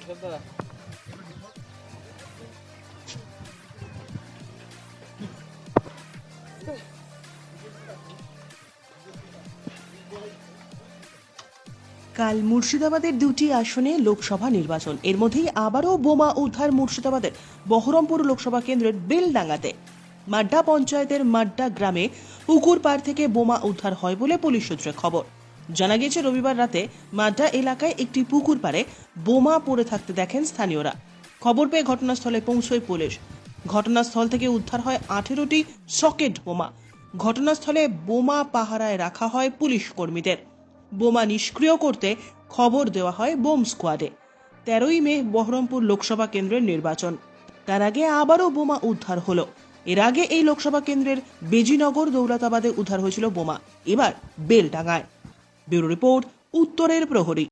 কাল মুর্শিদাবাদের দুটি আসনে লোকসভা নির্বাচন, এর মধ্যেই আবারও বোমা উদ্ধার মুর্শিদাবাদের বহরমপুর লোকসভা কেন্দ্রের বেলডাঙ্গাতে। মাড্ডা পঞ্চায়েতের মাড্ডা গ্রামে পুকুর পাড় থেকে বোমা উদ্ধার হয় বলে পুলিশ সূত্রে খবর। জানা গেছে, রবিবার রাতে মাড্ডা এলাকায় একটি পুকুর পাড়ে বোমা পড়ে থাকতে দেখেন স্থানীয়রা। খবর পেয়ে ঘটনাস্থলে পৌঁছয় পুলিশ। ঘটনাস্থল থেকে উদ্ধার হয় 18টি সকেট বোমা। ঘটনাস্থলে বোমা পাহারায় রাখা হয় পুলিশ কর্মীদের। বোমা নিষ্ক্রিয় করতে খবর দেওয়া হয় বোম স্কোয়াডে। 13ই মে বহরমপুর লোকসভা কেন্দ্রের নির্বাচন, তার আগে আবারও বোমা উদ্ধার হলো। এর আগে এই লোকসভা কেন্দ্রের বেজিনগর দৌলতাবাদে উদ্ধার হয়েছিল বোমা, এবার বেলডাঙ্গায়। ব্যুরো রিপোর্ট, উত্তরের প্রহরী।